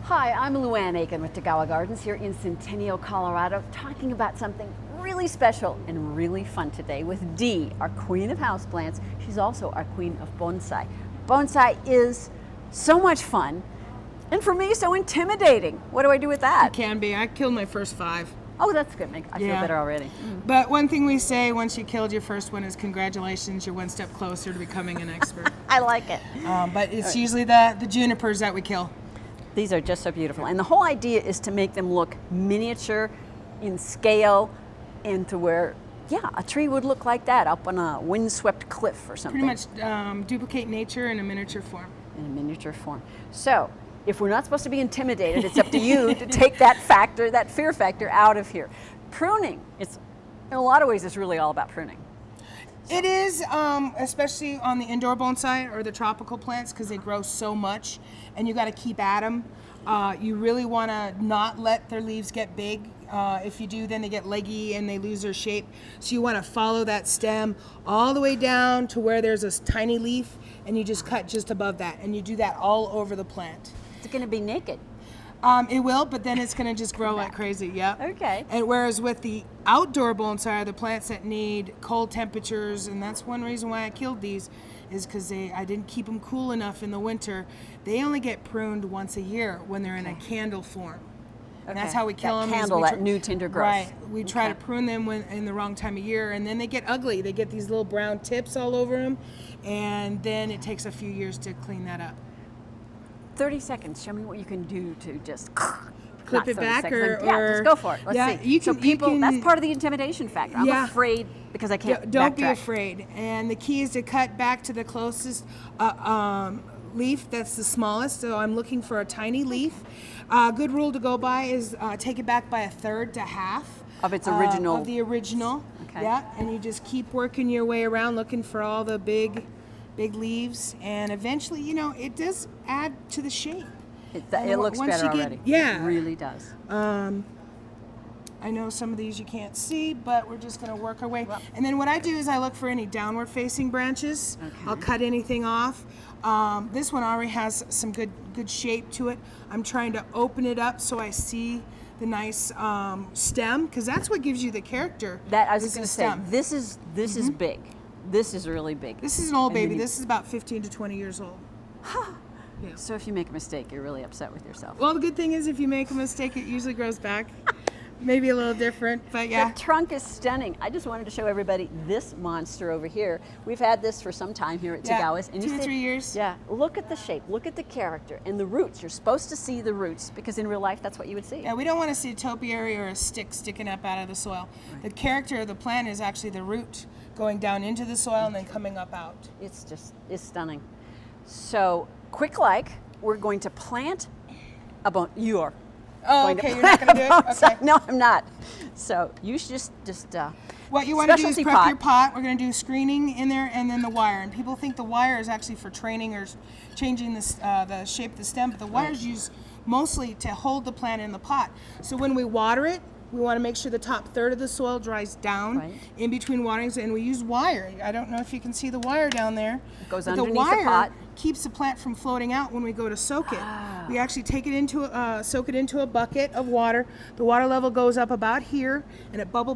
Hi, I'm Luan Akin with Tagawa Gardens here in Centennial, Colorado, talking about something really special and really fun today with Dee, our queen of houseplants. She's also our queen of bonsai. Bonsai is so much fun, and for me, so intimidating. What do I do with that? It can be. I killed my first 5. Oh, that's good. I feel better already. But one thing we say once you killed your first one is congratulations, you're one step closer to becoming an expert. I like it. But it's usually the junipers that we kill. These are just so beautiful. And the whole idea is to make them look miniature in scale and to where, a tree would look like that up on a windswept cliff or something. Pretty much duplicate nature in a miniature form. In a miniature form. So, if we're not supposed to be intimidated, it's up to you to take that fear factor out of here. Pruning, in a lot of ways, it's really all about pruning. It is, especially on the indoor bonsai or the tropical plants, because they grow so much and you got to keep at them. You really want to not let their leaves get big. If you do, then they get leggy and they lose their shape. So you want to follow that stem all the way down to where there's a tiny leaf, and you just cut just above that. And you do that all over the plant. It's going to be naked. It will, but then it's going to just grow like crazy, Okay. And whereas with the outdoor bonsai, the plants that need cold temperatures, and that's one reason why I killed these, is because I didn't keep them cool enough in the winter. They only get pruned once a year when they're in a candle form. And that's how we kill them. Candle, that new tender growth. Right. We try to prune them in the wrong time of year, and then they get ugly. They get these little brown tips all over them, and then it takes a few years to clean that up. 30 seconds. Show me what you can do to just clip it back or just go for it. Let's see. That's part of the intimidation factor. I'm afraid because I can't Don't be afraid. And the key is to cut back to the closest leaf that's the smallest. So I'm looking for a tiny leaf. A good rule to go by is take it back by 1/3 to half of its original. Of the original. Okay. Yeah, and you just keep working your way around looking for all the big leaves, and eventually, it does add to the shape. It looks better already. Yeah. It really does. I know some of these you can't see, but we're just going to work our way. And then what I do is I look for any downward facing branches. Okay. I'll cut anything off. This one already has some good shape to it. I'm trying to open it up so I see the nice stem, because that's what gives you the character. That I was going to say, this is big. This is really big. This is an old baby. This is about 15 to 20 years old. Yeah. So if you make a mistake, you're really upset with yourself. Well, the good thing is if you make a mistake, it usually grows back. Maybe a little different, but yeah. The trunk is stunning. I just wanted to show everybody this monster over here. We've had this for some time here at Tagawa's. And 2 or 3 years. Yeah, look at the shape, look at the character, and the roots. You're supposed to see the roots because in real life, that's what you would see. Yeah, we don't want to see a topiary or a stick sticking up out of the soil. Right. The character of the plant is actually the root going down into the soil and then coming up out. It's stunning. So, we're going to plant a bone. You are. Oh, okay, you're not going to do it? Okay. No, I'm not. So, you should just what you want to do is prep your pot. We're going to do screening in there and then the wire. And people think the wire is actually for training or changing the shape of the stem, but the wire is used mostly to hold the plant in the pot. So when we water it, we want to make sure the top 1/3 of the soil dries down in between waterings, and we use wire. I don't know if you can see the wire down there. It goes underneath the pot. Keeps the plant from floating out when we go to soak it. We actually take it soak it into a bucket of water. The water level goes up about here, and it bubble.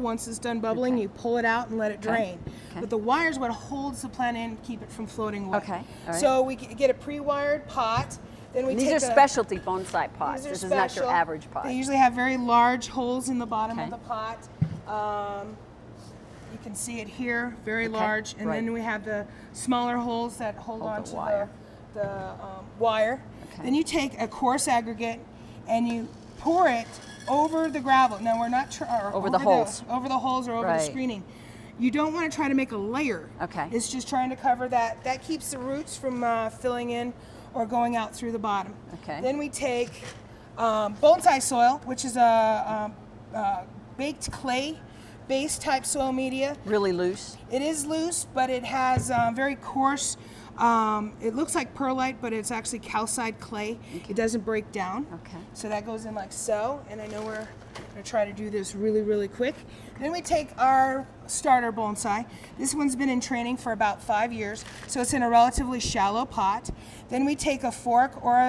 Once it's done bubbling, you pull it out and let it drain. Okay. But the wire is what holds the plant in, keep it from floating away. Okay. All right. So we get a pre-wired pot. Then these are specialty bonsai pots. This is not your average pot. They usually have very large holes in the bottom of the pot. You can see it here, very large. And then we have the smaller holes that hold on to the wire. Okay. Then you take a coarse aggregate and you pour it over the gravel. Now we're not over the holes. Over the holes or over the screening. You don't want to try to make a layer. Okay. It's just trying to cover that. That keeps the roots from filling in or going out through the bottom. Okay. Then we take bonsai soil, which is a baked clay base type soil media. Really loose? It is loose, but it has very coarse, it looks like perlite, but it's actually calcite clay. Okay. It doesn't break down. Okay. So that goes in like so, and I know we're going to try to do this really, really quick. Then we take our starter bonsai. This one's been in training for about 5 years, so it's in a relatively shallow pot. Then we take a fork or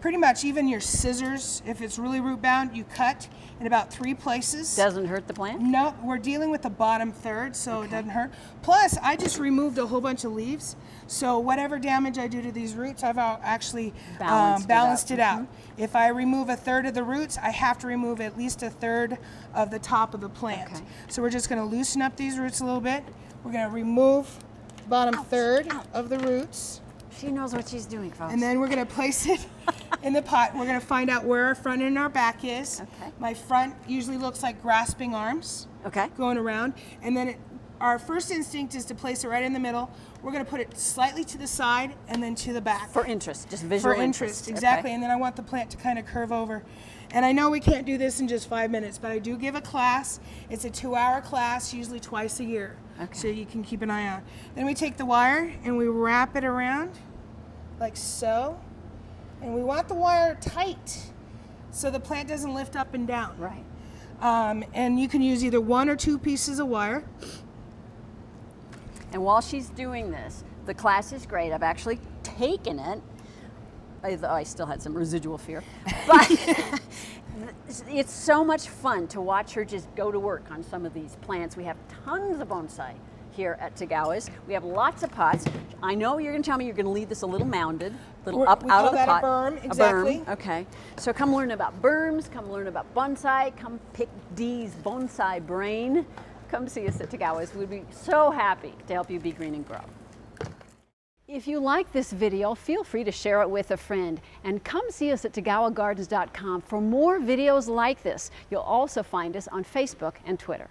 pretty much even your scissors, if it's really root bound, you cut in about 3 places. Doesn't hurt the plant? No, we're dealing with the bottom third, so it doesn't hurt. Plus, I just removed a whole bunch of leaves, so whatever damage I do to these roots, I've actually balanced it out. If I remove a third of the roots, I have to remove at least a third of the top of the plant. Okay. So we're just going to loosen up these roots a little bit. We're going to remove the bottom third of the roots. She knows what she's doing, folks. And then we're going to place it in the pot. We're going to find out where our front and our back is. Okay. My front usually looks like grasping arms going around. And then our first instinct is to place it right in the middle. We're going to put it slightly to the side and then to the back. For interest, just visual interest. Exactly. Okay. And then I want the plant to kind of curve over. And I know we can't do this in just 5 minutes, but I do give a class. It's a 2-hour class, usually twice a year. Okay. So you can keep an eye on. Then we take the wire and we wrap it around like so. And we want the wire tight so the plant doesn't lift up and down. Right. And you can use either 1 or 2 pieces of wire. And while she's doing this, the class is great. I've actually taken it. I still had some residual fear. But it's so much fun to watch her just go to work on some of these plants. We have tons of bonsai here at Tagawa's. We have lots of pots. I know you're going to tell me you're going to leave this a little mounded, a little up out of the pot. We call that a berm, exactly. A berm, okay. So come learn about berms, come learn about bonsai, come pick Dee's bonsai brain. Come see us at Tagawa's. We'd be so happy to help you be green and grow. If you like this video, feel free to share it with a friend, and come see us at TagawaGardens.com for more videos like this. You'll also find us on Facebook and Twitter.